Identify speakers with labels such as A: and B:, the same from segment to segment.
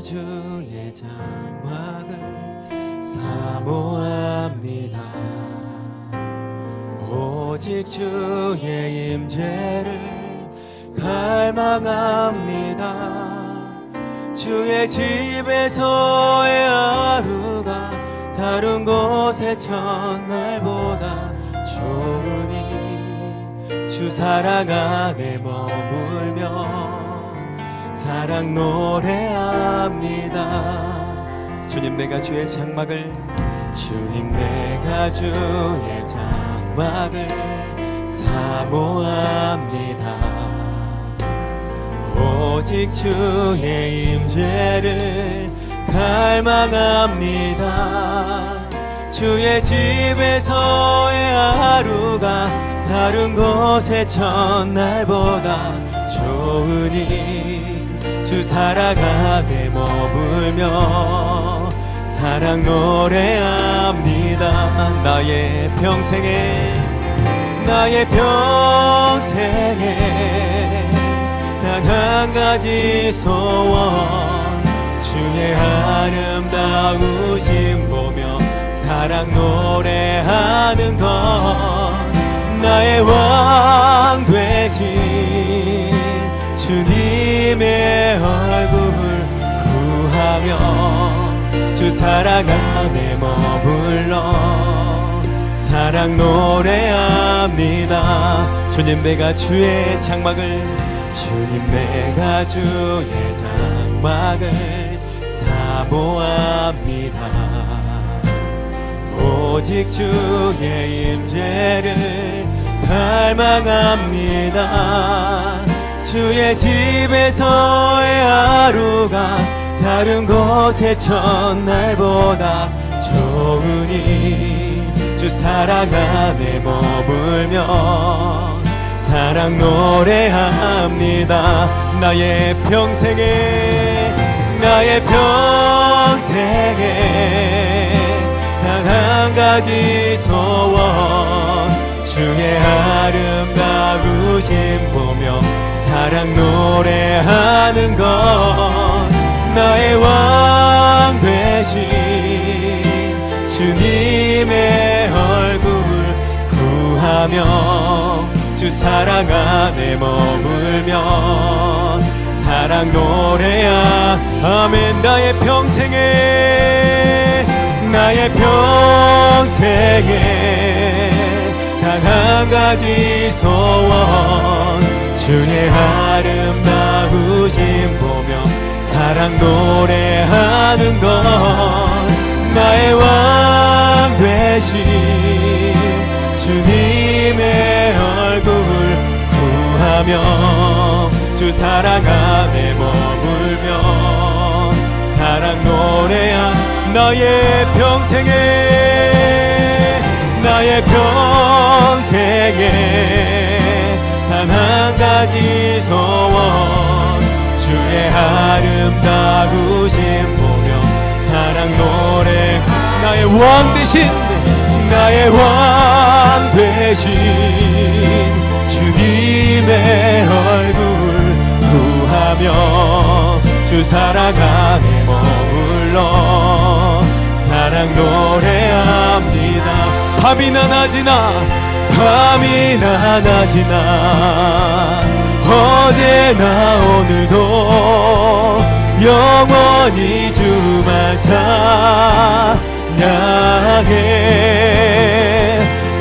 A: 주의 장막을 사모합니다. 오직 주의 임재를 갈망합니다. 주의 집에서의 하루가 다른 곳의 첫날보다 좋으니 주 사랑 안에 머물며 사랑 노래합니다. 주님 내가 주의 장막을 주님 내가 주의 장막을 사모합니다. 오직 주의 임재를 갈망합니다. 주의 집에서의 하루가 다른 곳의 첫날보다 좋으니 주 사랑 안에 머물며 사랑 노래합니다. 나의 평생에 단 한 가지 소원 주의 아름다우심 보며 사랑 노래하는 것 나의 왕 되신 주님의 얼굴 구하며 주 사랑 안에 머물러 사랑 노래합니다. 주님 내가 주의 장막을 주님 내가 주의 장막을 사모합니다. 오직 주의 임재를 갈망합니다. 주의 집에서의 하루가 다른 곳의 첫날보다 좋으니 주 사랑 안에 머물며 사랑 노래합니다. 나의 평생에 단 한 가지 소원 주의 아름다우심 보며 사랑 노래하는 것 나의 왕 되신 주님의 얼굴 구하며 주 사랑 안에 머물며 사랑 노래야 아멘. 나의 평생에 단 한 가지 소원 주의 아름다우심 보며 사랑 노래하는 것 나의 왕 되신 주님의 얼굴 구하며 주 사랑 안에 머물며 사랑 노래야 나의 평생에 단 한 가지 소원 주의 아름다우심 보며 사랑 노래 나의 왕 되신 주님의 얼굴 구하며 주 사랑 안에 머물러 사랑 노래합니다. 밤이나 낮이나 어제나 오늘도 영원히 주만 찬양해.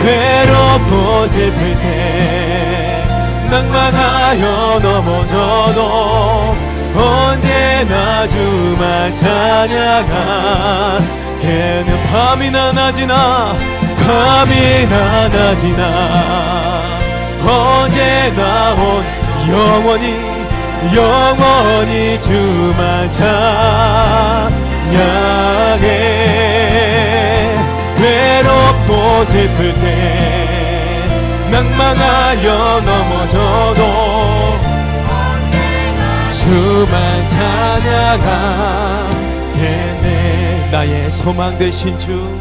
A: 괴롭고 슬플 때 낭망하여 넘어져도 언제나 주만 찬양하게는 밤이나 낮이나 언제나 영원히 주만 찬양해. 괴롭고 슬플 때 낭망하여 넘어져도 주만 찬양하겠네. 나의 소망 되신 주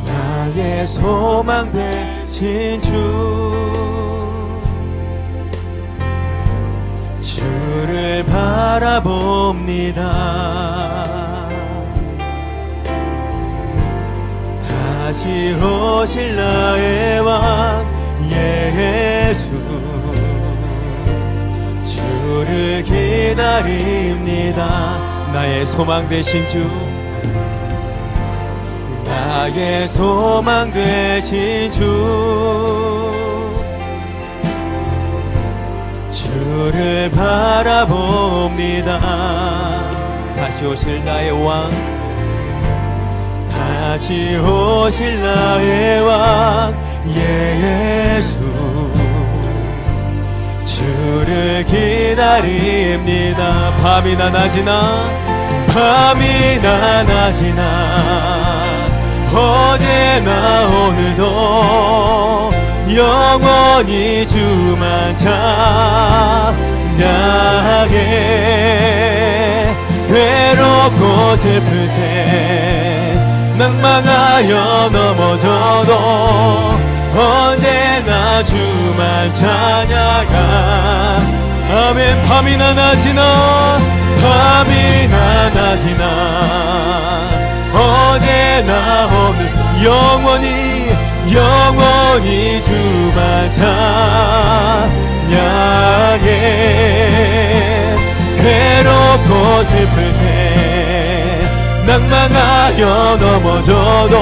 A: 나의 소망 되신 주 주를 주를 바라봅니다. 다시 오실 나의 왕 예수, 주를 기다립니다. 나의 소망 되신 주, 나의 소망 되신 주, 주를 바라봅니다. 다시 오실 나의 왕, 다시 오실 나의 왕 예수, 주를 기다립니다. 밤이나 낮이나 밤이나 낮이나 어제나 오늘도 영원히 주만 찬양해. 괴롭고 슬플 때 낭망하여 넘어져도 언제나 주만 찬양하. 아멘. 밤이나 낮이나 밤이나 낮이나 어제나 오늘 영원히 주만 찬양해. 괴롭고 슬플 때 낭망하여 넘어져도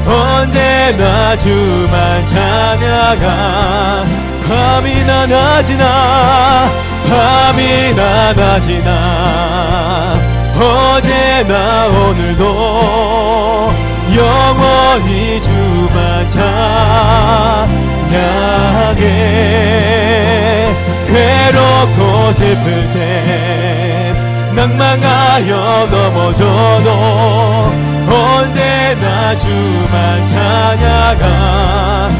A: 언제나 주만 찬양하. 밤이나 낮이나 밤이나 낮이나 어제나 오늘도 영원히 주만 찬양해. 괴롭고 슬플 때 낭망하여 넘어져도 언제나 주만 찬양하게.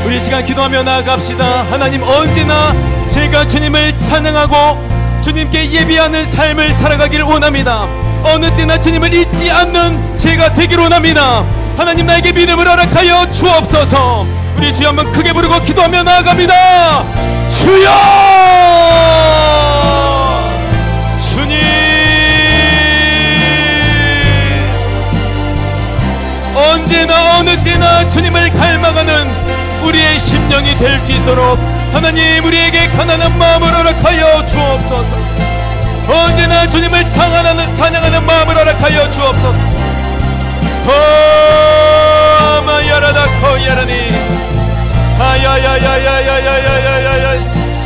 A: 우리 시간 기도하며 나아갑시다. 하나님, 언제나 제가 주님을 찬양하고 주님께 예비하는 삶을 살아가길 원합니다. 어느 때나 주님을 잊지 않는 제가 되길 원합니다. 하나님, 나에게 믿음을 허락하여 주옵소서. 우리 주여 한번 크게 부르고 기도하며 나아갑니다. 주여! 주님! 언제나 어느 때나 주님을 갈망하는 우리의 심령이 될 수 있도록 하나님, 우리에게 가난한 마음을 허락하여 주옵소서. 언제나 주님을 찬양하는 마음을 허락하여 주옵소서. 마야라다 코야라니 하야야야야야야야야야야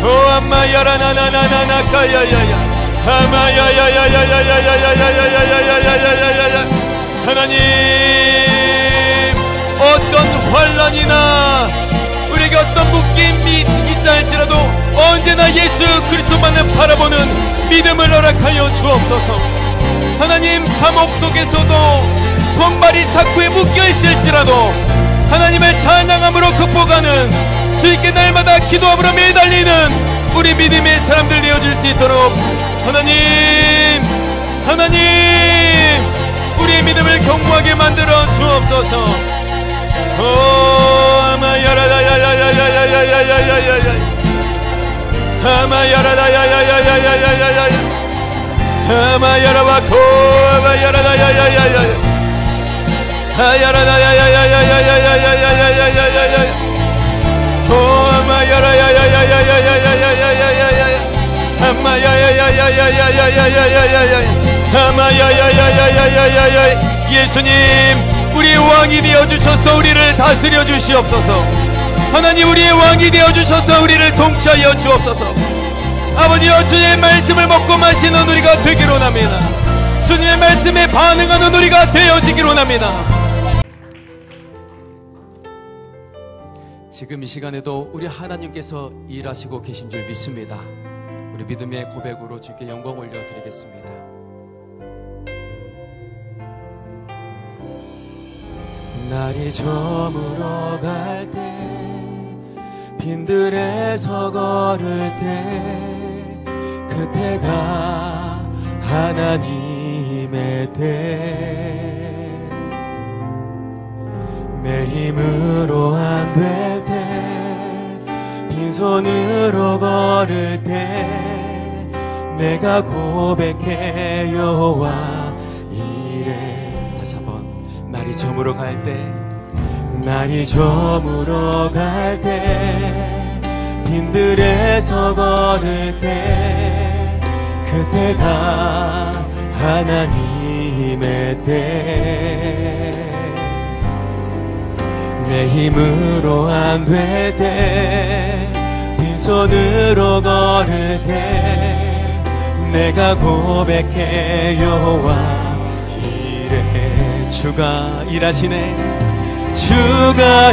A: 오암마야라나나나나나 카야야야 하마야야야야야야야야야야야야야야야야야야. 하나님, 어떤 환난이나 우리에게 어떤 묶임이 있다 할지라도 언제나 예수 그리스도만을 바라보는 믿음을 허락하여 주옵소서. 하나님, 감옥 속에서도 손발이 자꾸에 묶여있을지라도 하나님을 찬양함으로 극복하는 주님께 날마다 기도함으로 매달리는 우리 믿음의 사람들 되어줄 수 있도록 하나님 우리의 믿음을 견고하게 만들어 주옵소서. 아마야라야야야야야야야야야야야야 아마야라야야야야야야야야야 아마야라바코 아마야라야야야야야 아야라야야야야야야야야야야야야야야 아마야라야야야야야야야야야야야야 아마야야야야야야야야야야야 아마야야야야야야야야. 예수님, 우리의 왕이 되어주셔서 우리를 다스려 주시옵소서. 하나님, 우리의 왕이 되어주셔서 우리를 통치하여 주옵소서. 아버지여, 주님의 말씀을 먹고 마시는 우리가 되기를 원합니다. 주님의 말씀에 반응하는 우리가 되어지기를 원합니다. 지금 이 시간에도 우리 하나님께서 일하시고 계신 줄 믿습니다. 우리 믿음의 고백으로 주께 영광 올려드리겠습니다. 날이 저물어 갈 때, 빈들에서 걸을 때, 그때가 하나님의 때. 내 힘으로 안 될 때, 빈손으로 걸을 때, 내가 고백해 여호와 이래. 다시 한번. 날이 저물어 갈 때, 날이 저물어 갈 때, 빈들에서 걸을 때, 그때가 하나님의 때. 내 힘으로 안 될 때, 빈손으로 걸을 때, 내가 고백해 여호와 이래. 주가 일하시네, 주가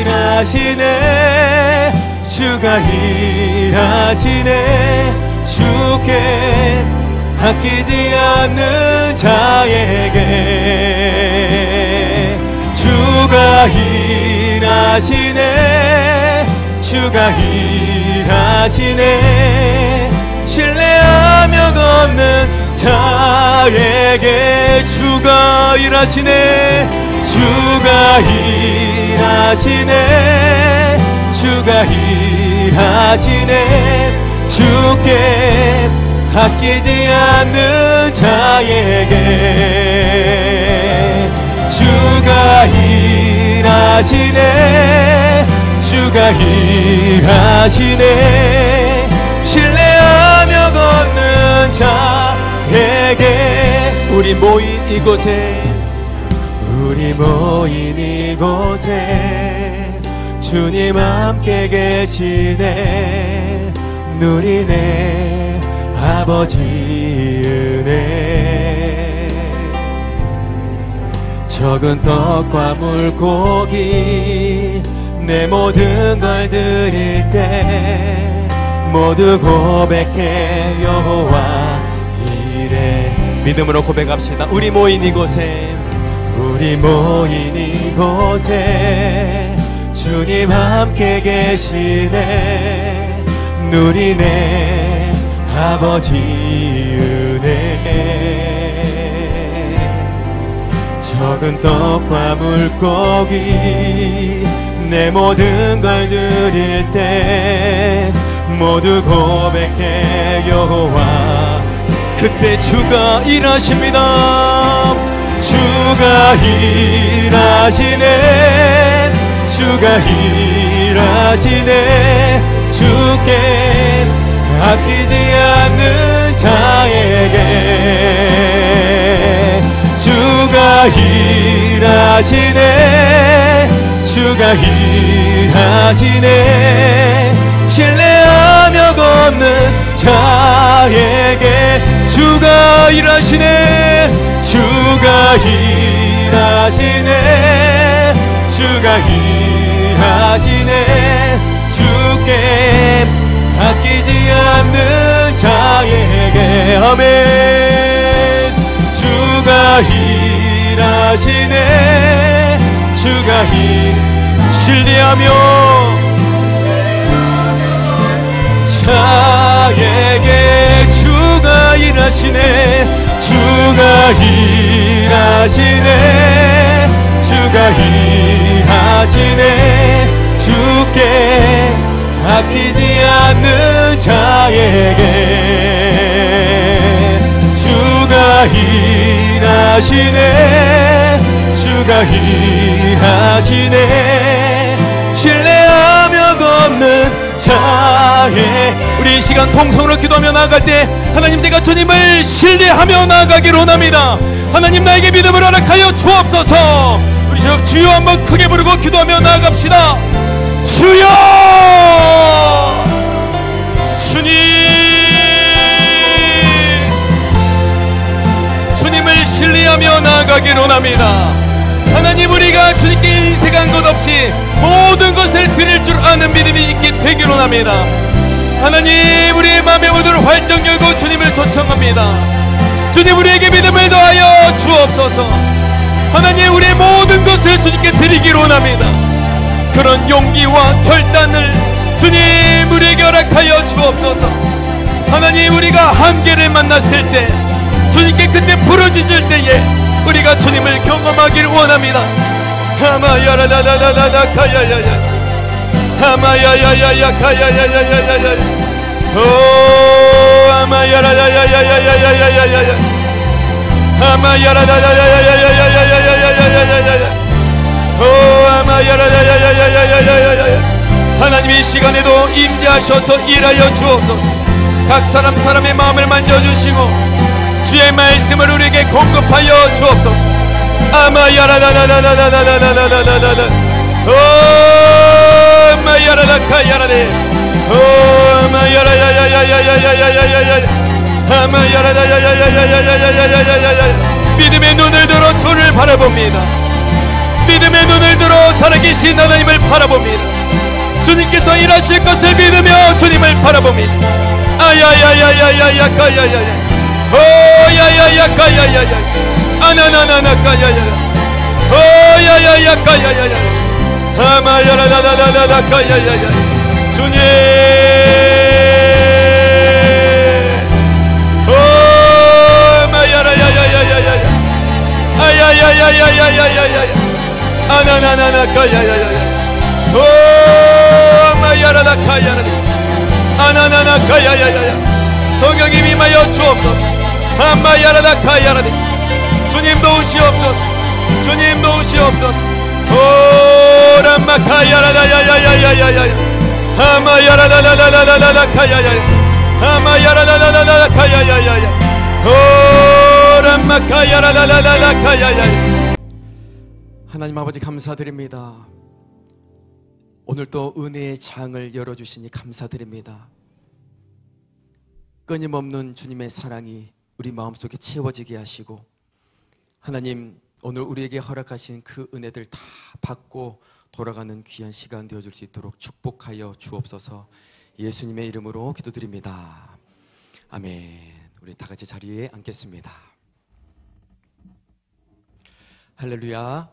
A: 일하시네, 주가 일하시네. 주께 아끼지 않는 자에게 주가 일하시네, 주가 일하시네. 신뢰하며 걷는 자에게 주가 일하시네, 주가 일하시네, 주가 일하시네. 주께 아끼지 않는 자에게 주가 일하시네, 주가 일하시네. 신뢰하며 걷는 자에게. 우리 모인 이곳에, 우리 모인 이곳에 주님 함께 계시네. 누리네 아버지 은혜. 적은 떡과 물고기 내 모든 걸 드릴 때, 모두 고백해 여호와 이래. 믿음으로 고백합시다. 우리 모인 이곳에, 우리 모인 이곳에 주님 함께 계시네. 누리네 아버지 은혜. 적은 떡과 물고기 내 모든 걸 드릴 때, 모두 고백해 여호와. 그때 주가 일하십니다. 주가 일하시네, 주가 일하시네. 주께 아끼지 않는 자에게 주가 일하시네, 주가 일하시네. 신뢰하며 걷는 자에게 주가 일하시네, 주가 일하시네, 주가 일하시네. 주께 아끼지 않는 자에게. 아멘. 주가 일하시네, 주가 신뢰하며 자에게 주가 일하시네, 주가 일하시네, 주가 일하시네. 주께 아끼지 않는 자에게 주가 일하시네, 주가 일하시네. 신뢰하며 걷는 자에. 우리 이 시간 통성으로 기도하며 나아갈 때, 하나님 제가 주님을 신뢰하며 나아가기를 원합니다. 하나님 나에게 믿음을 허락하여 주옵소서. 우리 주여 한번 크게 부르고 기도하며 나아갑시다. 주여! 주님! 주님을 신뢰하며 나아가기를 원합니다. 하나님 우리가 주님께 인색한 것 없이 모든 것을 드릴 줄 아는 믿음이 있게 되기를 원합니다. 하나님 우리의 마음의 문을 활짝 열고 주님을 초청합니다. 주님 우리에게 믿음을 더하여 주옵소서. 하나님 우리의 모든 것을 주님께 드리기를 원합니다. 그런 용기와 결단을 주님 우리에게 허락하여 주옵소서. 하나님 우리가 한계를 만났을 때, 주님께 그때 부르짖을 때에 우리가 주님을 경험하기를 원합니다. 하마야라라라라라 가야야야, 하마야야야야 가야야야야야. 오 하나님이 이 시간에도 임재하셔서 일하여 주옵소서. 각 사람의 마음을 만져주시고 주의 말씀을 우리에게 공급하여 주옵소서. 아마야라라라라라라라라라라라라 마야라라카야라네 마야라야야야야야야야야야야 아마야라야야야야야야야야야야 믿음의 눈을 들어 주를 바라봅니다. 믿음의 눈을 들어 살아계신 하나님을 바라봅니다. 주님께서 일하실 것을 믿으며 주님을 바라봅니다. 아야야야야야야야야야야 오야야야야야야야 아나나나나까야야 오야야야야야야야 아마야라라라라라까야야야 주님 오마야라야야야야야 아야야야야야야야야 아나나나나까야야야 오마야라라까야라 아나나나까야야야 성령님 임하여 주옵소서. 아마야라라카야라니 주님 도우시옵소서. 주님 도우시옵소서. 오람마카야라야야야야야야 아마야라라라라라라카야야 아마야라라라라라카야야야 오람마카야라라라라카야야. 하나님 아버지 감사드립니다. 오늘 또 은혜의 장을 열어주시니 감사드립니다. 끊임없는 주님의 사랑이 우리 마음속에 채워지게 하시고 하나님 오늘 우리에게 허락하신 그 은혜들 다 받고 돌아가는 귀한 시간 되어줄 수 있도록 축복하여 주옵소서. 예수님의 이름으로 기도드립니다. 아멘. 우리 다 같이 자리에 앉겠습니다. 할렐루야.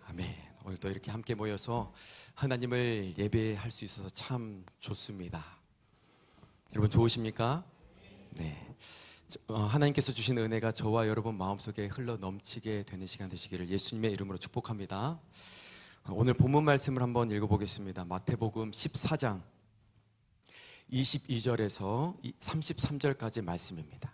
A: 아멘. 오늘 또 이렇게 함께 모여서 하나님을 예배할 수 있어서 참 좋습니다. 여러분 좋으십니까? 네. 하나님께서 주신 은혜가 저와 여러분 마음속에 흘러 넘치게 되는 시간 되시기를 예수님의 이름으로 축복합니다. 오늘 본문 말씀을 한번 읽어보겠습니다. 마태복음 14장 22절에서 33절까지 말씀입니다.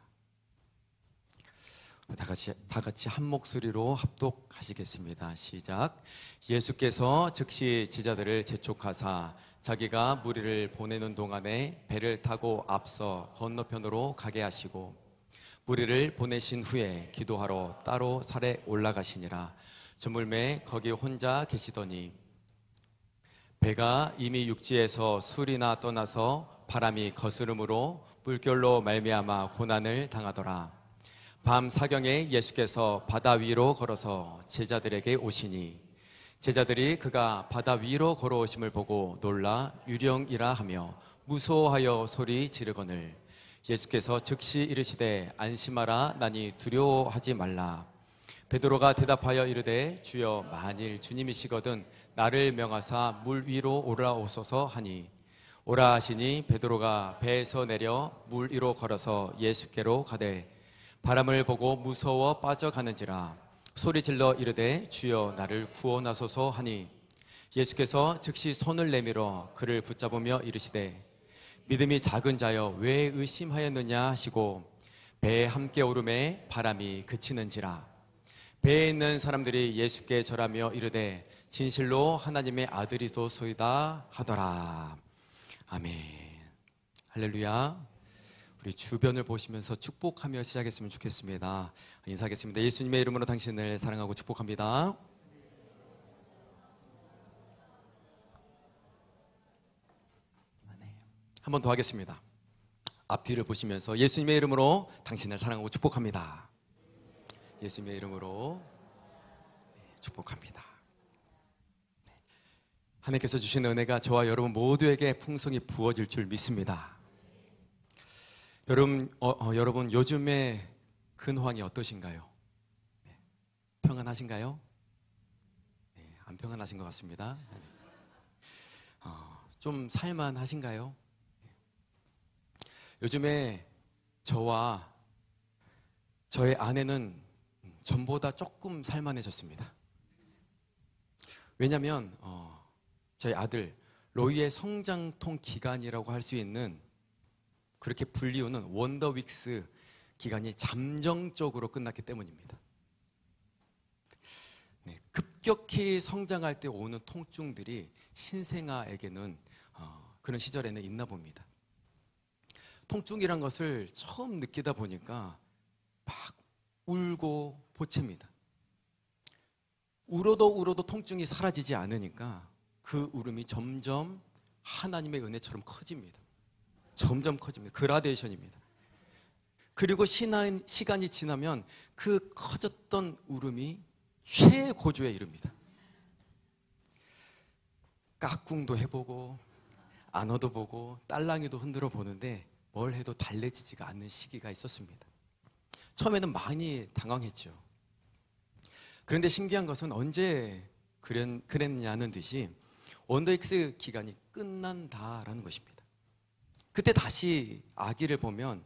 A: 다 같이 한 목소리로 합독하시겠습니다. 시작. 예수께서 즉시 제자들을 재촉하사 자기가 무리를 보내는 동안에 배를 타고 앞서 건너편으로 가게 하시고 무리를 보내신 후에 기도하러 따로 산에 올라가시니라. 저물매 거기 혼자 계시더니 배가 이미 육지에서 술이나 떠나서 바람이 거스름으로 물결로 말미암아 고난을 당하더라. 밤 사경에 예수께서 바다 위로 걸어서 제자들에게 오시니 제자들이 그가 바다 위로 걸어오심을 보고 놀라 유령이라 하며 무서워하여 소리 지르거늘 예수께서 즉시 이르시되 안심하라 나니 두려워하지 말라. 베드로가 대답하여 이르되 주여 만일 주님이시거든 나를 명하사 물 위로 올라오소서 하니 오라 하시니 베드로가 배에서 내려 물 위로 걸어서 예수께로 가되 바람을 보고 무서워 빠져가는지라 소리질러 이르되 주여 나를 구원하소서 하니 예수께서 즉시 손을 내밀어 그를 붙잡으며 이르시되 믿음이 작은 자여 왜 의심하였느냐 하시고 배에 함께 오름에 바람이 그치는지라. 배에 있는 사람들이 예수께 절하며 이르되 진실로 하나님의 아들이소이다 하더라. 아멘. 할렐루야. 우리 주변을 보시면서 축복하며 시작했으면 좋겠습니다. 인사하겠습니다. 예수님의 이름으로 당신을 사랑하고 축복합니다. 한 번 더 하겠습니다. 앞뒤를 보시면서 예수님의 이름으로 당신을 사랑하고 축복합니다. 예수님의 이름으로 축복합니다. 하나님께서 주신 은혜가 저와 여러분 모두에게 풍성히 부어질 줄 믿습니다. 여러분 요즘의 근황이 어떠신가요? 평안하신가요? 안 평안하신 것 같습니다. 좀 살만하신가요? 요즘에 저와 저의 아내는 전보다 조금 살만해졌습니다. 왜냐하면 저희 아들 로이의 성장통 기간이라고 할 수 있는 그렇게 불리우는 원더윅스 기간이 잠정적으로 끝났기 때문입니다. 네, 급격히 성장할 때 오는 통증들이 신생아에게는 그런 시절에는 있나 봅니다. 통증이란 것을 처음 느끼다 보니까 막 울고 보챕니다. 울어도 통증이 사라지지 않으니까 그 울음이 점점 하나님의 은혜처럼 커집니다. 점점 커집니다. 그라데이션입니다. 그리고 시간이 지나면 그 커졌던 울음이 최고조에 이릅니다. 깍꿍도 해보고 안어도 보고 딸랑이도 흔들어 보는데 뭘 해도 달래지지가 않는 시기가 있었습니다. 처음에는 많이 당황했죠. 그런데 신기한 것은 언제 그랬냐는 듯이 원더윅스 기간이 끝난다라는 것입니다. 그때 다시 아기를 보면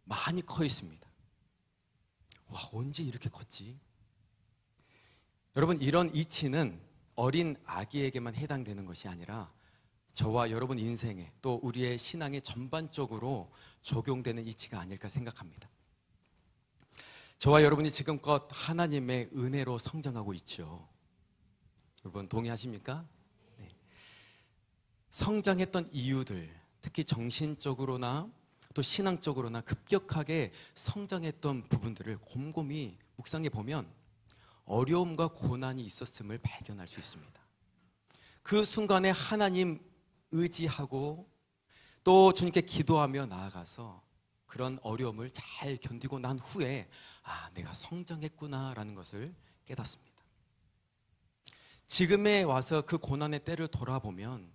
A: 많이 커 있습니다. 와, 언제 이렇게 컸지? 여러분, 이런 이치는 어린 아기에게만 해당되는 것이 아니라 저와 여러분 인생에 또 우리의 신앙에 전반적으로 적용되는 이치가 아닐까 생각합니다. 저와 여러분이 지금껏 하나님의 은혜로 성장하고 있죠. 여러분 동의하십니까? 네. 성장했던 이유들, 특히 정신적으로나 또 신앙적으로나 급격하게 성장했던 부분들을 곰곰이 묵상해 보면 어려움과 고난이 있었음을 발견할 수 있습니다. 그 순간에 하나님 의지하고 또 주님께 기도하며 나아가서 그런 어려움을 잘 견디고 난 후에 내가 성장했구나라는 것을 깨닫습니다. 지금에 와서 그 고난의 때를 돌아보면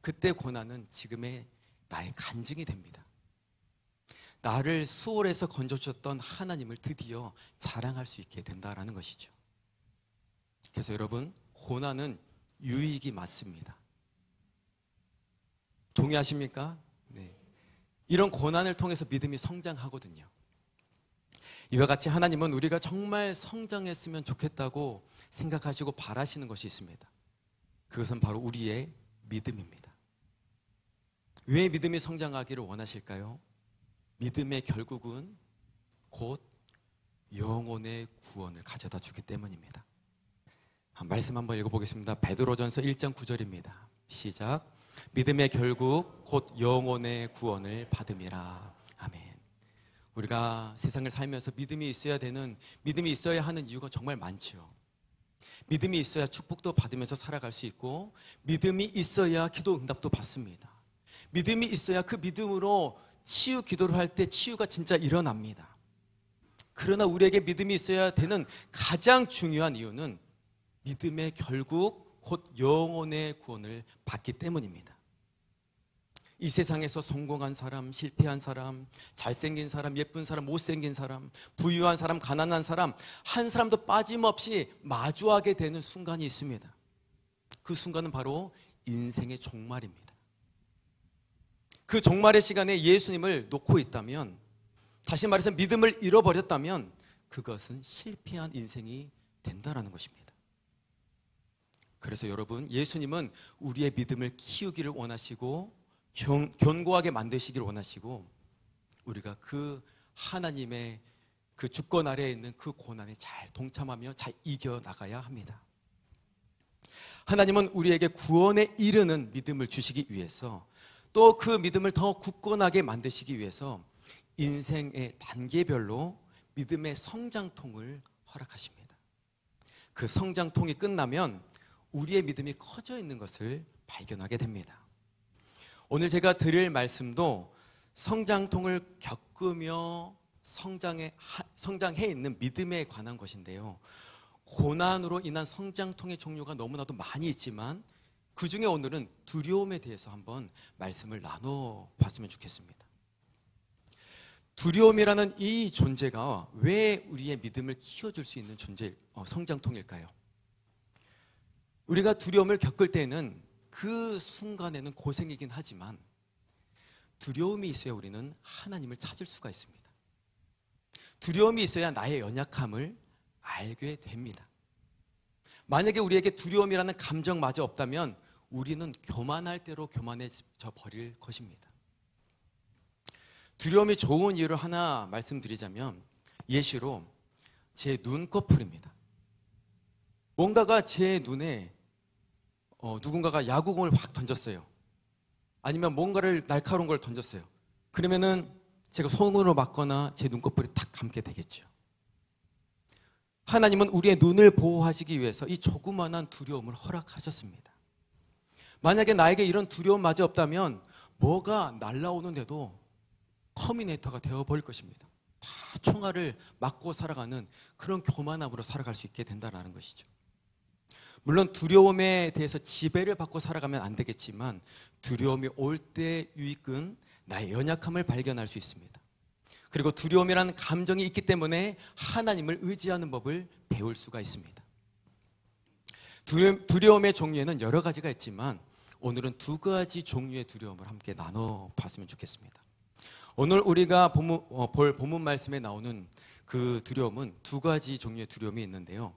A: 그때 고난은 지금의 나의 간증이 됩니다. 나를 수월에서 건져주셨던 하나님을 드디어 자랑할 수 있게 된다라는 것이죠. 그래서 여러분, 고난은 유익이 맞습니다. 동의하십니까? 네. 이런 고난을 통해서 믿음이 성장하거든요. 이와 같이 하나님은 우리가 정말 성장했으면 좋겠다고 생각하시고 바라시는 것이 있습니다. 그것은 바로 우리의 믿음입니다. 왜 믿음이 성장하기를 원하실까요? 믿음의 결국은 곧 영혼의 구원을 가져다 주기 때문입니다. 말씀 한번 읽어보겠습니다. 베드로전서 1장 9절입니다. 시작. 믿음의 결국 곧 영혼의 구원을 받음이라. 아멘. 우리가 세상을 살면서 믿음이 있어야 하는 이유가 정말 많죠. 믿음이 있어야 축복도 받으면서 살아갈 수 있고, 믿음이 있어야 기도 응답도 받습니다. 믿음이 있어야 그 믿음으로 치유 기도를 할 때 치유가 진짜 일어납니다. 그러나 우리에게 믿음이 있어야 되는 가장 중요한 이유는 믿음의 결국 곧 영혼의 구원을 받기 때문입니다. 이 세상에서 성공한 사람, 실패한 사람, 잘생긴 사람, 예쁜 사람, 못생긴 사람, 부유한 사람, 가난한 사람, 한 사람도 빠짐없이 마주하게 되는 순간이 있습니다. 그 순간은 바로 인생의 종말입니다. 그 종말의 시간에 예수님을 놓고 있다면, 다시 말해서 믿음을 잃어버렸다면 그것은 실패한 인생이 된다는 것입니다. 그래서 여러분, 예수님은 우리의 믿음을 키우기를 원하시고 견고하게 만드시기를 원하시고, 우리가 그 하나님의 그 주권 아래에 있는 그 고난에 잘 동참하며 잘 이겨나가야 합니다. 하나님은 우리에게 구원에 이르는 믿음을 주시기 위해서, 또 그 믿음을 더 굳건하게 만드시기 위해서 인생의 단계별로 믿음의 성장통을 허락하십니다. 그 성장통이 끝나면 우리의 믿음이 커져 있는 것을 발견하게 됩니다. 오늘 제가 드릴 말씀도 성장통을 겪으며 성장해 있는 믿음에 관한 것인데요. 고난으로 인한 성장통의 종류가 너무나도 많이 있지만 그 중에 오늘은 두려움에 대해서 한번 말씀을 나눠봤으면 좋겠습니다. 두려움이라는 이 존재가 왜 우리의 믿음을 키워줄 수 있는 성장통일까요? 우리가 두려움을 겪을 때는 그 순간에는 고생이긴 하지만 두려움이 있어야 우리는 하나님을 찾을 수가 있습니다. 두려움이 있어야 나의 연약함을 알게 됩니다. 만약에 우리에게 두려움이라는 감정마저 없다면 우리는 교만할 대로 교만해져 버릴 것입니다. 두려움이 좋은 이유를 하나 말씀드리자면 예시로 제 눈꺼풀입니다. 뭔가가 제 눈에 누군가가 야구공을 확 던졌어요. 아니면 뭔가를 날카로운 걸 던졌어요. 그러면은 제가 손으로 맞거나 제 눈꺼풀이 탁 감게 되겠죠. 하나님은 우리의 눈을 보호하시기 위해서 이 조그만한 두려움을 허락하셨습니다. 만약에 나에게 이런 두려움마저 없다면 뭐가 날라오는데도 터미네이터가 되어버릴 것입니다. 다 총알을 맞고 살아가는 그런 교만함으로 살아갈 수 있게 된다는 것이죠. 물론 두려움에 대해서 지배를 받고 살아가면 안 되겠지만 두려움이 올 때 유익은 나의 연약함을 발견할 수 있습니다. 그리고 두려움이라는 감정이 있기 때문에 하나님을 의지하는 법을 배울 수가 있습니다. 두려움의 종류에는 여러 가지가 있지만 오늘은 두 가지 종류의 두려움을 함께 나눠봤으면 좋겠습니다. 오늘 우리가 볼 본문 말씀에 나오는 그 두려움은 두 가지 종류의 두려움이 있는데요.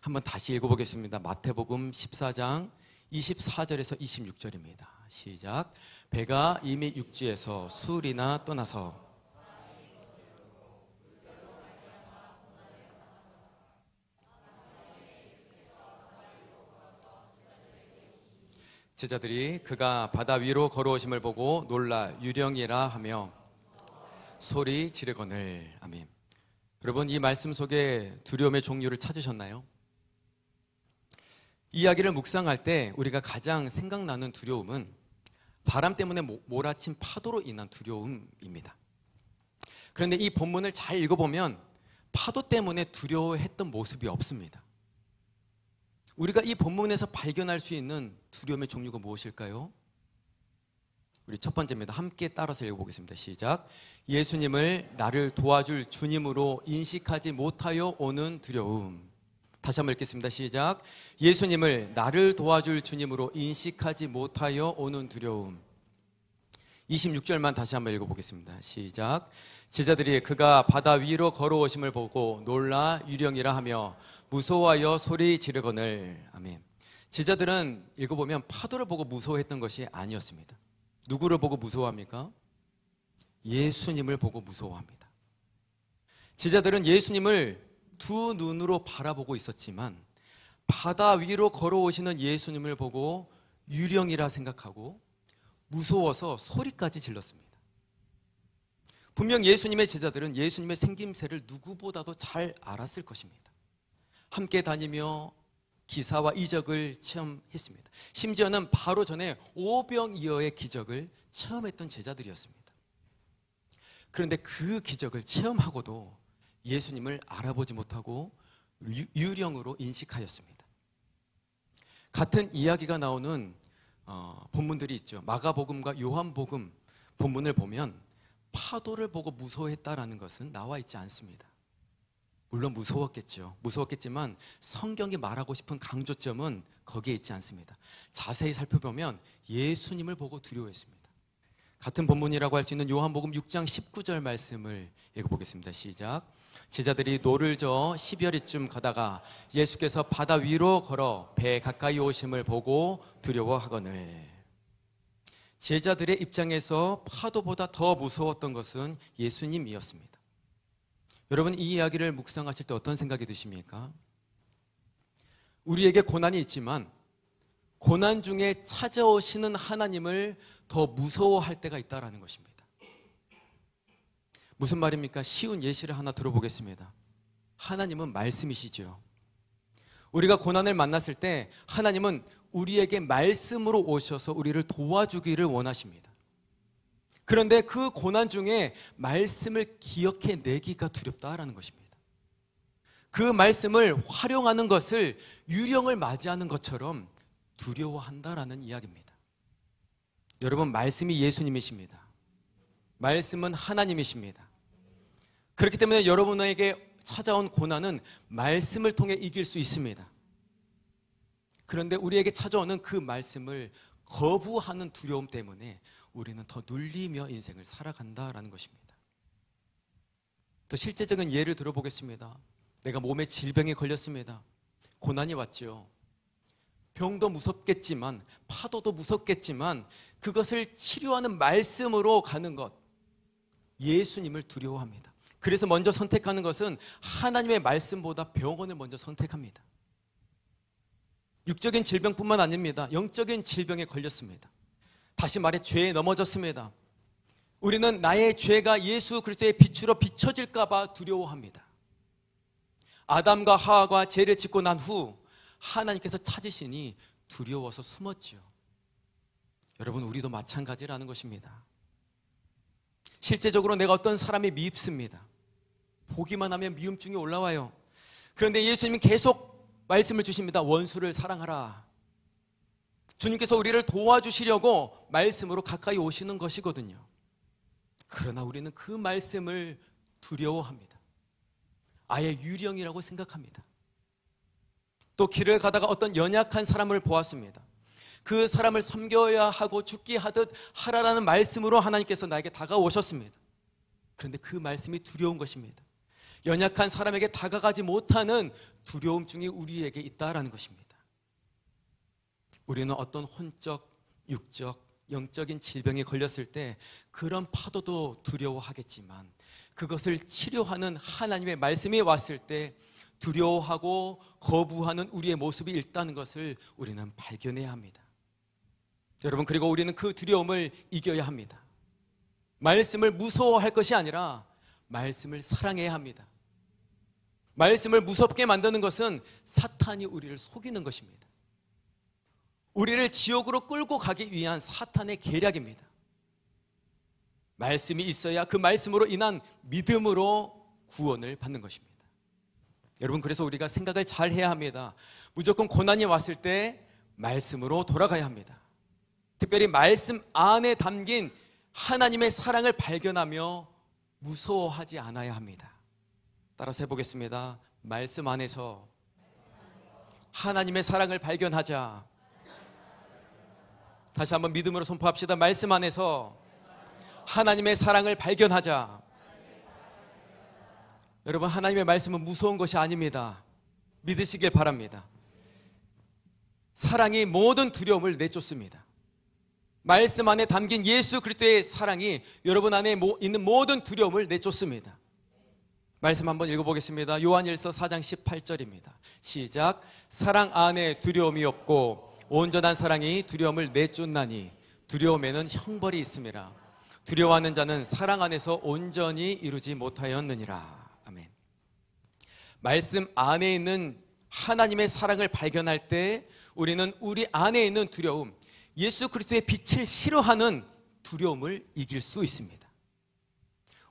A: 한번 다시 읽어보겠습니다. 마태복음 14장 24절에서 26절입니다. 시작. 배가 이미 육지에서 술이나 떠나서 제자들이 그가 바다 위로 걸어오심을 보고 놀라 유령이라 하며 소리 지르거늘. 아멘. 여러분, 이 말씀 속에 두려움의 종류를 찾으셨나요? 이 이야기를 묵상할 때 우리가 가장 생각나는 두려움은 바람 때문에 몰아친 파도로 인한 두려움입니다. 그런데 이 본문을 잘 읽어보면 파도 때문에 두려워했던 모습이 없습니다. 우리가 이 본문에서 발견할 수 있는 두려움의 종류가 무엇일까요? 우리 첫 번째입니다. 함께 따라서 읽어보겠습니다. 시작. 예수님을 나를 도와줄 주님으로 인식하지 못하여 오는 두려움. 다시 한번 읽겠습니다. 시작. 예수님을 나를 도와줄 주님으로 인식하지 못하여 오는 두려움. 26절만 다시 한번 읽어보겠습니다. 시작. 제자들이 그가 바다 위로 걸어오심을 보고 놀라 유령이라 하며 무서워하여 소리 지르거늘. 아멘. 제자들은 읽어보면 파도를 보고 무서워했던 것이 아니었습니다. 누구를 보고 무서워합니까? 예수님을 보고 무서워합니다. 제자들은 예수님을 두 눈으로 바라보고 있었지만 바다 위로 걸어오시는 예수님을 보고 유령이라 생각하고 무서워서 소리까지 질렀습니다. 분명 예수님의 제자들은 예수님의 생김새를 누구보다도 잘 알았을 것입니다. 함께 다니며 기사와 이적을 체험했습니다. 심지어는 바로 전에 오병이어의 기적을 체험했던 제자들이었습니다. 그런데 그 기적을 체험하고도 예수님을 알아보지 못하고 유령으로 인식하였습니다. 같은 이야기가 나오는 본문들이 있죠. 마가복음과 요한복음 본문을 보면 파도를 보고 무서워했다라는 것은 나와 있지 않습니다. 물론 무서웠겠지만 성경이 말하고 싶은 강조점은 거기에 있지 않습니다. 자세히 살펴보면 예수님을 보고 두려워했습니다. 같은 본문이라고 할 수 있는 요한복음 6장 19절 말씀을 읽어보겠습니다. 시작. 제자들이 노를 저어 12여리쯤 가다가 예수께서 바다 위로 걸어 배 가까이 오심을 보고 두려워하거늘. 제자들의 입장에서 파도보다 더 무서웠던 것은 예수님이었습니다. 여러분, 이 이야기를 묵상하실 때 어떤 생각이 드십니까? 우리에게 고난이 있지만 고난 중에 찾아오시는 하나님을 더 무서워할 때가 있다는 것입니다. 무슨 말입니까? 쉬운 예시를 하나 들어보겠습니다. 하나님은 말씀이시죠. 우리가 고난을 만났을 때 하나님은 우리에게 말씀으로 오셔서 우리를 도와주기를 원하십니다. 그런데 그 고난 중에 말씀을 기억해내기가 두렵다라는 것입니다. 그 말씀을 활용하는 것을 유령을 맞이하는 것처럼 두려워한다라는 이야기입니다. 여러분, 말씀이 예수님이십니다. 말씀은 하나님이십니다. 그렇기 때문에 여러분에게 찾아온 고난은 말씀을 통해 이길 수 있습니다. 그런데 우리에게 찾아오는 그 말씀을 거부하는 두려움 때문에 우리는 더 눌리며 인생을 살아간다라는 것입니다. 또 실제적인 예를 들어보겠습니다. 내가 몸에 질병이 걸렸습니다. 고난이 왔죠. 병도 무섭겠지만 파도도 무섭겠지만 그것을 치료하는 말씀으로 가는 것, 예수님을 두려워합니다. 그래서 먼저 선택하는 것은 하나님의 말씀보다 병원을 먼저 선택합니다. 육적인 질병뿐만 아닙니다. 영적인 질병에 걸렸습니다. 다시 말해 죄에 넘어졌습니다. 우리는 나의 죄가 예수 그리스도의 빛으로 비춰질까 봐 두려워합니다. 아담과 하와가 죄를 짓고 난 후 하나님께서 찾으시니 두려워서 숨었지요. 여러분, 우리도 마찬가지라는 것입니다. 실제적으로 내가 어떤 사람이 미흡습니다. 보기만 하면 미움증이 올라와요. 그런데 예수님은 계속 말씀을 주십니다. 원수를 사랑하라. 주님께서 우리를 도와주시려고 말씀으로 가까이 오시는 것이거든요. 그러나 우리는 그 말씀을 두려워합니다. 아예 유령이라고 생각합니다. 또 길을 가다가 어떤 연약한 사람을 보았습니다. 그 사람을 섬겨야 하고 죽게 하듯 하라라는 말씀으로 하나님께서 나에게 다가오셨습니다. 그런데 그 말씀이 두려운 것입니다. 연약한 사람에게 다가가지 못하는 두려움증이 우리에게 있다라는 것입니다. 우리는 어떤 혼적, 육적, 영적인 질병에 걸렸을 때 그런 파도도 두려워하겠지만 그것을 치료하는 하나님의 말씀이 왔을 때 두려워하고 거부하는 우리의 모습이 있다는 것을 우리는 발견해야 합니다. 여러분, 그리고 우리는 그 두려움을 이겨야 합니다. 말씀을 무서워할 것이 아니라 말씀을 사랑해야 합니다. 말씀을 무섭게 만드는 것은 사탄이 우리를 속이는 것입니다. 우리를 지옥으로 끌고 가기 위한 사탄의 계략입니다. 말씀이 있어야 그 말씀으로 인한 믿음으로 구원을 받는 것입니다. 여러분, 그래서 우리가 생각을 잘 해야 합니다. 무조건 고난이 왔을 때 말씀으로 돌아가야 합니다. 특별히 말씀 안에 담긴 하나님의 사랑을 발견하며 무서워하지 않아야 합니다. 따라서 해보겠습니다. 말씀 안에서 하나님의 사랑을 발견하자. 다시 한번 믿음으로 선포합시다. 말씀 안에서 하나님의 사랑을 발견하자. 여러분, 하나님의 말씀은 무서운 것이 아닙니다. 믿으시길 바랍니다. 사랑이 모든 두려움을 내쫓습니다. 말씀 안에 담긴 예수 그리스도의 사랑이 여러분 안에 있는 모든 두려움을 내쫓습니다. 말씀 한번 읽어보겠습니다. 요한일서 4장 18절입니다. 시작. 사랑 안에 두려움이 없고 온전한 사랑이 두려움을 내쫓나니 두려움에는 형벌이 있음이라. 두려워하는 자는 사랑 안에서 온전히 이루지 못하였느니라. 아멘. 말씀 안에 있는 하나님의 사랑을 발견할 때 우리는 우리 안에 있는 두려움, 예수 그리스도의 빛을 싫어하는 두려움을 이길 수 있습니다.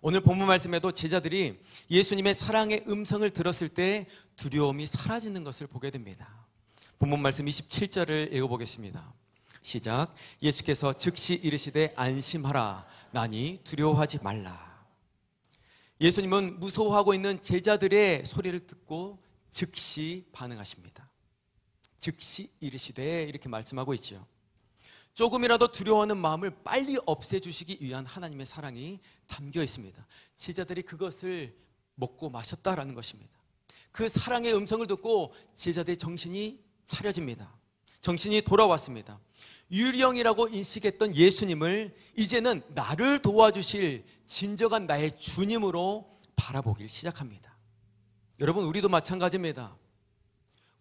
A: 오늘 본문 말씀에도 제자들이 예수님의 사랑의 음성을 들었을 때 두려움이 사라지는 것을 보게 됩니다. 본문 말씀 27절을 읽어보겠습니다. 시작. 예수께서 즉시 이르시되 안심하라. 나니 두려워하지 말라. 예수님은 무서워하고 있는 제자들의 소리를 듣고 즉시 반응하십니다. 즉시 이르시되 이렇게 말씀하고 있죠. 조금이라도 두려워하는 마음을 빨리 없애주시기 위한 하나님의 사랑이 담겨 있습니다. 제자들이 그것을 먹고 마셨다라는 것입니다. 그 사랑의 음성을 듣고 제자들의 정신이 차려집니다. 정신이 돌아왔습니다. 유령이라고 인식했던 예수님을 이제는 나를 도와주실 진정한 나의 주님으로 바라보길 시작합니다. 여러분, 우리도 마찬가지입니다.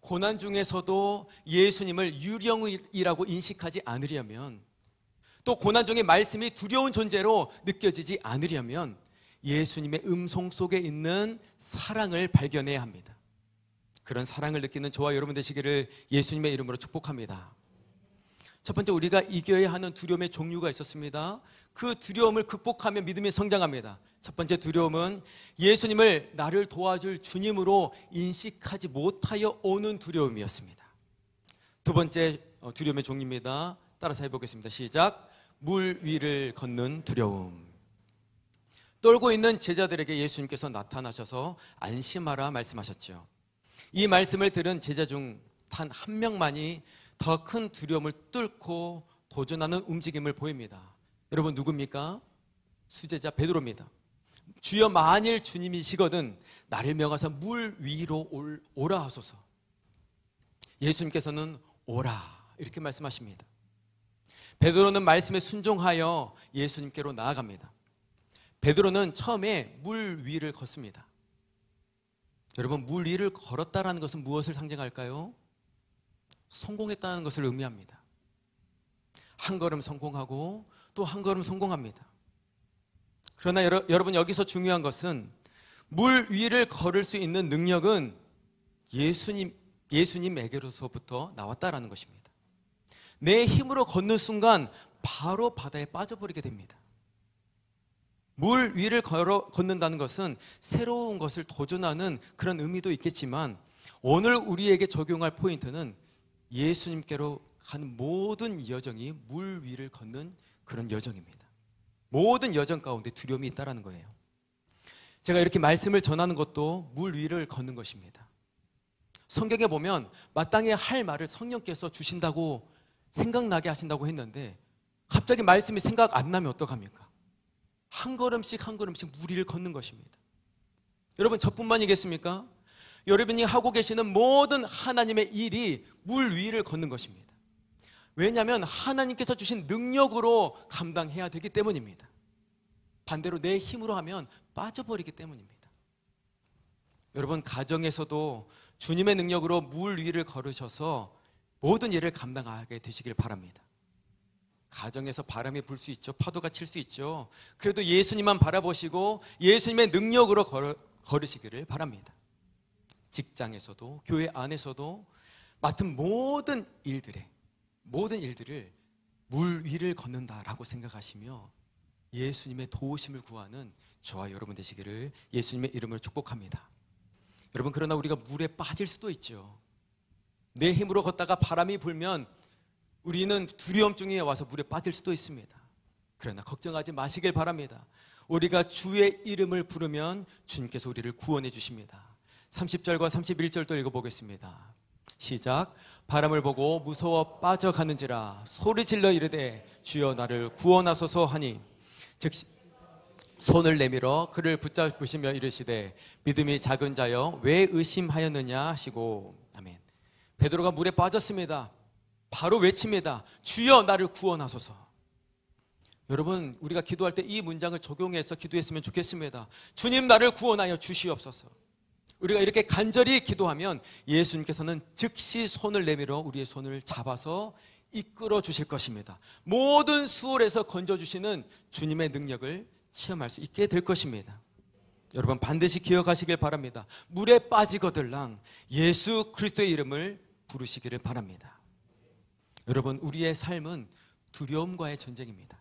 A: 고난 중에서도 예수님을 유령이라고 인식하지 않으려면, 또 고난 중에 말씀이 두려운 존재로 느껴지지 않으려면 예수님의 음성 속에 있는 사랑을 발견해야 합니다. 그런 사랑을 느끼는 저와 여러분 되시기를 예수님의 이름으로 축복합니다. 첫 번째, 우리가 이겨야 하는 두려움의 종류가 있었습니다. 그 두려움을 극복하면 믿음이 성장합니다. 첫 번째 두려움은 예수님을 나를 도와줄 주님으로 인식하지 못하여 오는 두려움이었습니다. 두 번째 두려움의 종류입니다. 따라서 해보겠습니다. 시작. 물 위를 걷는 두려움. 떨고 있는 제자들에게 예수님께서 나타나셔서 안심하라 말씀하셨죠. 이 말씀을 들은 제자 중 단 한 명만이 더 큰 두려움을 뚫고 도전하는 움직임을 보입니다. 여러분, 누굽니까? 수제자 베드로입니다. 주여, 만일 주님이시거든 나를 명하사 물 위로 오라 하소서. 예수님께서는 오라 이렇게 말씀하십니다. 베드로는 말씀에 순종하여 예수님께로 나아갑니다. 베드로는 처음에 물 위를 걷습니다. 여러분, 물 위를 걸었다라는 것은 무엇을 상징할까요? 성공했다는 것을 의미합니다. 한 걸음 성공하고 또 한 걸음 성공합니다. 그러나 여러분, 여기서 중요한 것은 물 위를 걸을 수 있는 능력은 예수님에게로서부터 나왔다라는 것입니다. 내 힘으로 걷는 순간 바로 바다에 빠져버리게 됩니다. 물 위를 걷는다는 것은 새로운 것을 도전하는 그런 의미도 있겠지만, 오늘 우리에게 적용할 포인트는 예수님께로 가는 모든 여정이 물 위를 걷는 그런 여정입니다. 모든 여정 가운데 두려움이 있다는 거예요. 제가 이렇게 말씀을 전하는 것도 물 위를 걷는 것입니다. 성경에 보면 마땅히 할 말을 성령께서 주신다고 생각나게 하신다고 했는데, 갑자기 말씀이 생각 안 나면 어떡합니까? 한 걸음씩 한 걸음씩 물 위를 걷는 것입니다. 여러분, 저뿐만이겠습니까? 여러분이 하고 계시는 모든 하나님의 일이 물 위를 걷는 것입니다. 왜냐하면 하나님께서 주신 능력으로 감당해야 되기 때문입니다. 반대로 내 힘으로 하면 빠져버리기 때문입니다. 여러분, 가정에서도 주님의 능력으로 물 위를 걸으셔서 모든 일을 감당하게 되시길 바랍니다. 가정에서 바람이 불 수 있죠. 파도가 칠 수 있죠. 그래도 예수님만 바라보시고 예수님의 능력으로 걸으시기를 바랍니다. 직장에서도, 교회 안에서도 맡은 모든 일들을 물 위를 걷는다라고 생각하시며 예수님의 도우심을 구하는 저와 여러분 되시기를 예수님의 이름으로 축복합니다. 여러분, 그러나 우리가 물에 빠질 수도 있죠. 내 힘으로 걷다가 바람이 불면 우리는 두려움증에 와서 물에 빠질 수도 있습니다. 그러나 걱정하지 마시길 바랍니다. 우리가 주의 이름을 부르면 주님께서 우리를 구원해 주십니다. 30절과 31절도 읽어보겠습니다. 시작. 바람을 보고 무서워 빠져가는지라 소리질러 이르되 주여 나를 구원하소서 하니, 즉시 손을 내밀어 그를 붙잡으시며 이르시되 믿음이 작은 자여 왜 의심하였느냐 하시고. 아멘. 베드로가 물에 빠졌습니다. 바로 외칩니다. 주여 나를 구원하소서. 여러분, 우리가 기도할 때 이 문장을 적용해서 기도했으면 좋겠습니다. 주님, 나를 구원하여 주시옵소서. 우리가 이렇게 간절히 기도하면 예수님께서는 즉시 손을 내밀어 우리의 손을 잡아서 이끌어 주실 것입니다. 모든 수월에서 건져주시는 주님의 능력을 체험할 수 있게 될 것입니다. 여러분, 반드시 기억하시길 바랍니다. 물에 빠지거들랑 예수 그리스도의 이름을 부르시기를 바랍니다. 여러분, 우리의 삶은 두려움과의 전쟁입니다.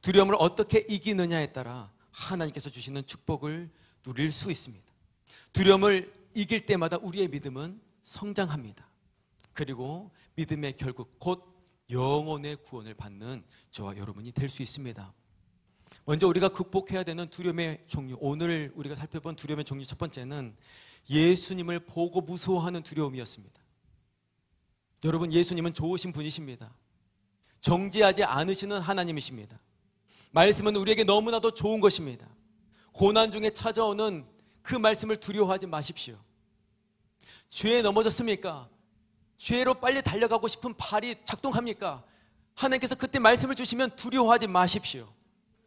A: 두려움을 어떻게 이기느냐에 따라 하나님께서 주시는 축복을 누릴 수 있습니다. 두려움을 이길 때마다 우리의 믿음은 성장합니다. 그리고 믿음의 결국 곧 영혼의 구원을 받는 저와 여러분이 될 수 있습니다. 먼저 우리가 극복해야 되는 두려움의 종류, 오늘 우리가 살펴본 두려움의 종류 첫 번째는 예수님을 보고 무서워하는 두려움이었습니다. 여러분, 예수님은 좋으신 분이십니다. 정죄하지 않으시는 하나님이십니다. 말씀은 우리에게 너무나도 좋은 것입니다. 고난 중에 찾아오는 그 말씀을 두려워하지 마십시오. 죄에 넘어졌습니까? 죄로 빨리 달려가고 싶은 발이 작동합니까? 하나님께서 그때 말씀을 주시면 두려워하지 마십시오.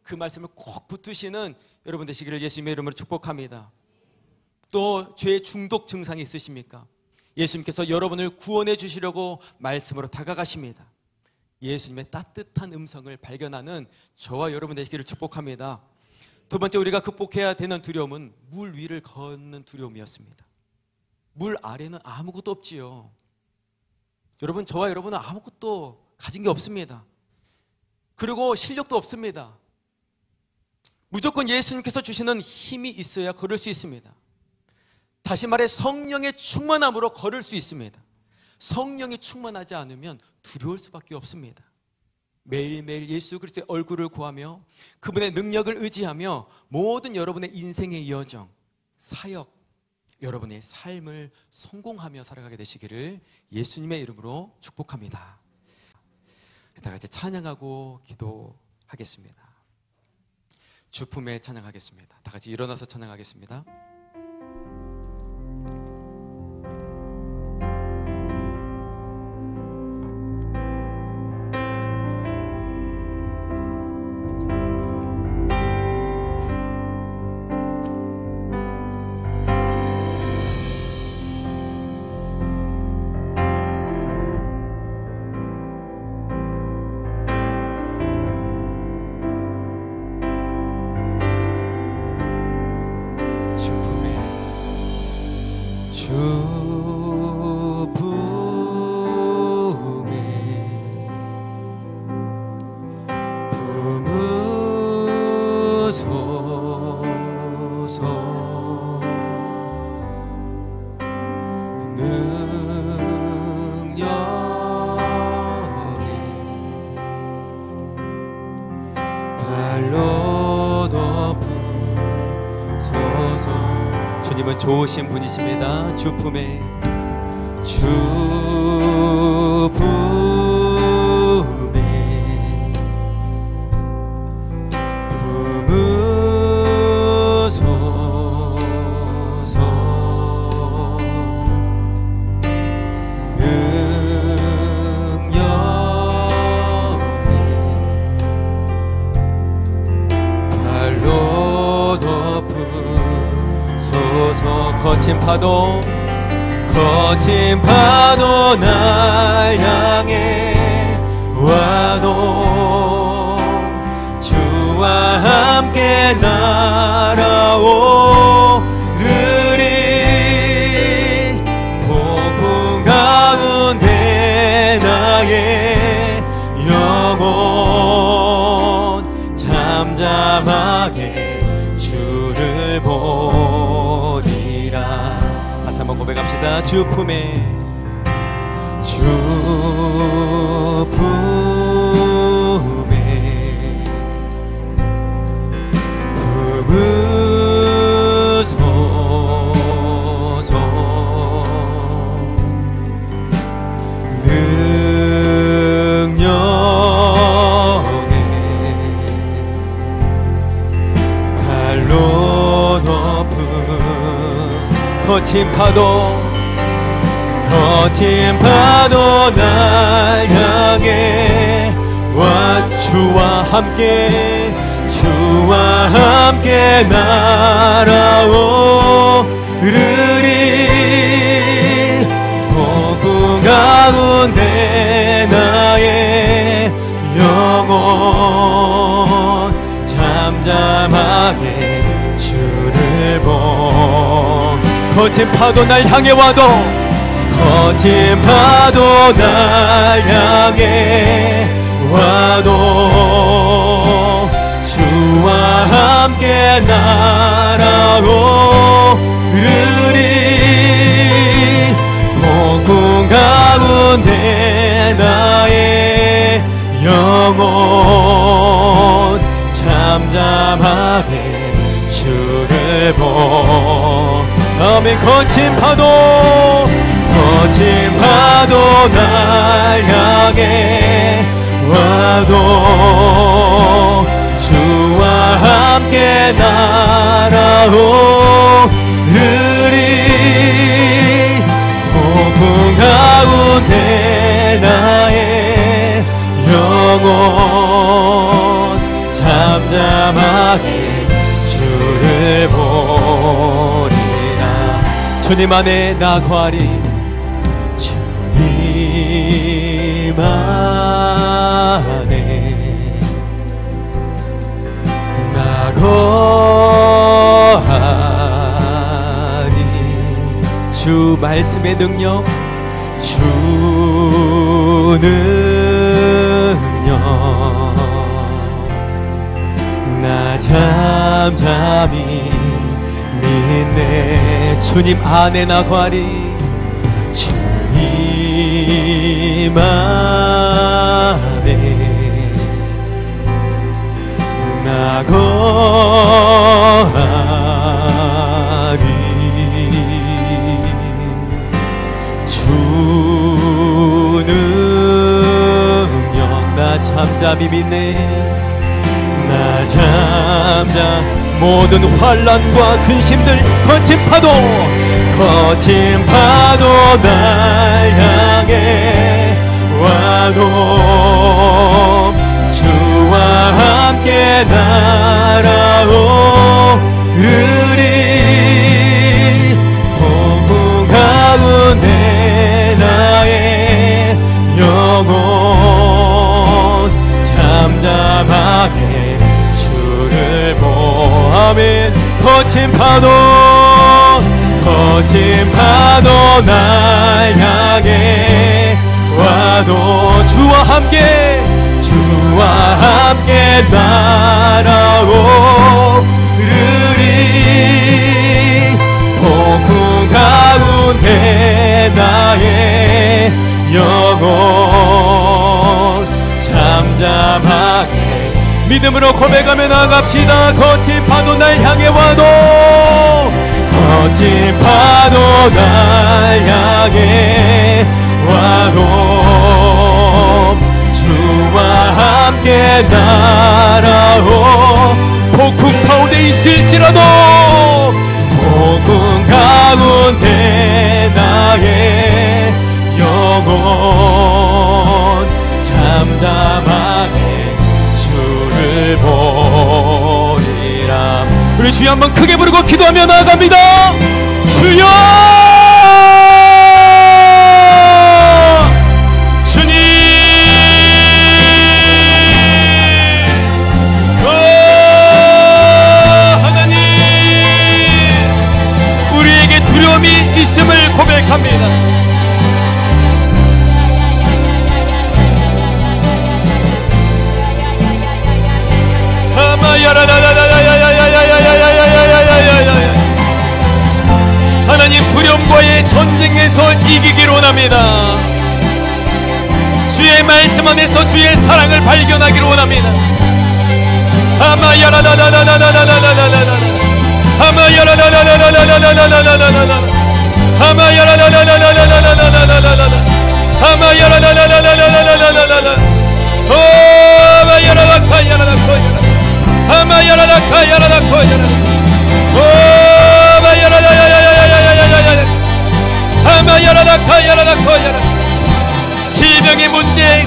A: 그 말씀을 꼭 붙드시는 여러분 되시기를 예수님의 이름으로 축복합니다. 또 죄의 중독 증상이 있으십니까? 예수님께서 여러분을 구원해 주시려고 말씀으로 다가가십니다. 예수님의 따뜻한 음성을 발견하는 저와 여러분 되시기를 축복합니다. 두 번째, 우리가 극복해야 되는 두려움은 물 위를 걷는 두려움이었습니다. 물 아래는 아무것도 없지요. 여러분, 저와 여러분은 아무것도 가진 게 없습니다. 그리고 실력도 없습니다. 무조건 예수님께서 주시는 힘이 있어야 걸을 수 있습니다. 다시 말해 성령의 충만함으로 걸을 수 있습니다. 성령이 충만하지 않으면 두려울 수밖에 없습니다. 매일매일 예수 그리스도의 얼굴을 구하며 그분의 능력을 의지하며 모든 여러분의 인생의 여정, 사역, 여러분의 삶을 성공하며 살아가게 되시기를 예수님의 이름으로 축복합니다. 다 같이 찬양하고 기도하겠습니다. 주품에 찬양하겠습니다. 다 같이 일어나서 찬양하겠습니다. 발로 덮으소서. 주님은 좋으신 분이십니다. 주품에 거친 파도 날 향해 와도 주와 함께 날아오르리. 폭풍 가운데 나의 영혼 잠잠하게 주를 보리라. 다시 한번 고백합시다. 주품에 품으소서. 능력에 발로 덮은 거친 파도 날 향해 와 주와 함께 날아오르리. 폭풍 가운데 나의 영혼 잠잠하게 주를 보. 거친 파도 날 향해 와도 거친 파도 날 향해 와도 주와 함께 날아오르리. 폭풍 가운데 나의 영혼 잠잠하게 주를 보. 아멘. 거친 파도 날 향해 와도 주와 함께 날아오르리. 폭풍 가운데 나의 영혼 잠잠하게 주를 보리라. 주님 안에 나 거하리. 주님 안에 나 거하리. 주 말씀의 능력, 주 능력 나 잠잠히 믿네. 주님 안에 나 거하리. 주님 안에 나 거하리. 주 능력 나 잠잠히 믿네. 나 잠잠 모든 환난과 근심들 거친 파도 날 향해 와도 주와 함께 날아오르리. 폭풍 가운데 나의 영혼 잠잠하게 주를 보. 아멘. 거친 파도 날 향해 와도 주와 함께 날아오르리. 폭풍 가운데 나의 영혼 잠잠하게 믿음으로 고백하며 나아갑시다. 거친 파도 날 향해 와도, 거친 파도 날 향해 와도 주와 함께 날아오. 폭풍 가운데 있을지라도, 폭풍 가운데 나의 영혼 잠잠하게 주를 보리라. 우리 주여 한번 크게 부르고 기도하며 나아갑니다. 주여, 주님, 하나님, 우리에게 두려움이 있음을 고백합니다. 하나님, 두려움과의 전쟁에서 이기기를 원합니다. 주의 말씀 안에서 주의 사랑을 발견하기를 원합니다. 질병의 문제,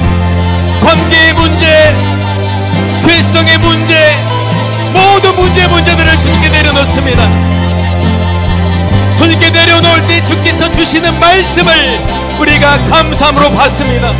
A: 관계의 문제, 죄성의 문제, 모든 문제들을 주님께 내려놓습니다. 주님께 내려놓을 때 주께서 주시는 말씀을 우리가 감사함으로 받습니다.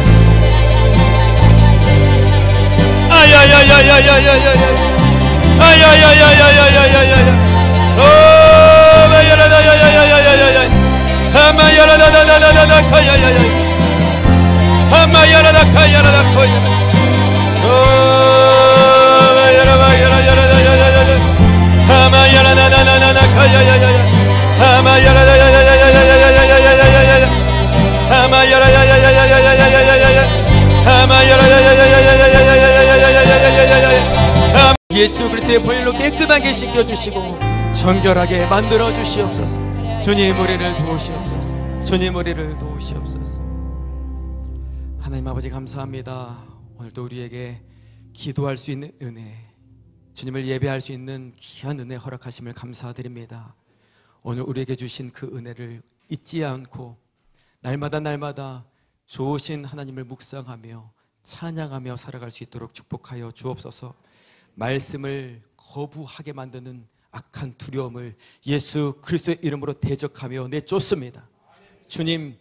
A: 예수 그리스도의 보혈로 깨끗하게 씻겨주시고 정결하게 만들어 주시옵소서. 주님, 우리를 도우시옵소서. 주님, 우리를 도우시옵소서. 하나님 아버지, 감사합니다. 오늘도 우리에게 기도할 수 있는 은혜, 주님을 예배할 수 있는 귀한 은혜 허락하심을 감사드립니다. 오늘 우리에게 주신 그 은혜를 잊지 않고 날마다 좋으신 하나님을 묵상하며 찬양하며 살아갈 수 있도록 축복하여 주옵소서. 말씀을 거부하게 만드는 악한 두려움을 예수 그리스도의 이름으로 대적하며 내쫓습니다. 주님,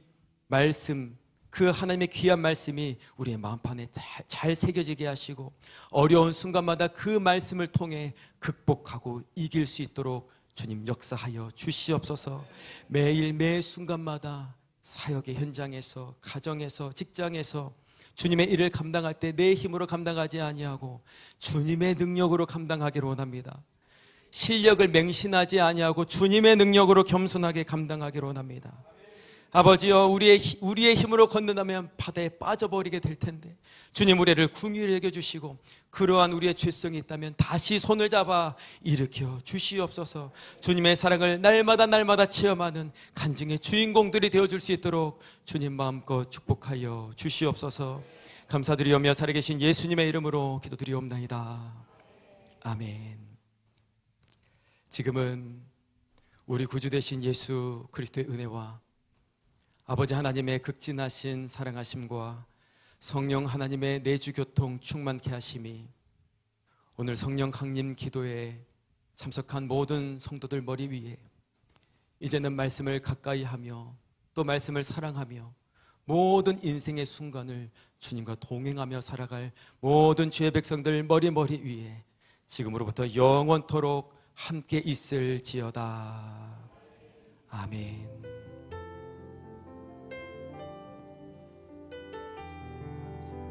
A: 말씀, 그 하나님의 귀한 말씀이 우리의 마음판에 잘 새겨지게 하시고 어려운 순간마다 그 말씀을 통해 극복하고 이길 수 있도록 주님 역사하여 주시옵소서. 매일 매 순간마다 사역의 현장에서, 가정에서, 직장에서 주님의 일을 감당할 때 내 힘으로 감당하지 아니하고 주님의 능력으로 감당하기를 원합니다. 실력을 맹신하지 아니하고 주님의 능력으로 겸손하게 감당하기를 원합니다. 아버지여, 우리의 힘으로 건너면 바다에 빠져버리게 될 텐데 주님, 우리를 긍휼히 여겨주시고 그러한 우리의 죄성이 있다면 다시 손을 잡아 일으켜 주시옵소서. 주님의 사랑을 날마다 체험하는 간증의 주인공들이 되어줄 수 있도록 주님 마음껏 축복하여 주시옵소서. 감사드리오며 살아계신 예수님의 이름으로 기도드리옵나이다. 아멘. 지금은 우리 구주 되신 예수 그리스도의 은혜와 아버지 하나님의 극진하신 사랑하심과 성령 하나님의 내주교통 충만케 하심이 오늘 성령 강림 기도에 참석한 모든 성도들 머리 위에 이제는 말씀을 가까이 하며 또 말씀을 사랑하며 모든 인생의 순간을 주님과 동행하며 살아갈 모든 주의 백성들 머리 위에 지금으로부터 영원토록 함께 있을지어다. 아멘.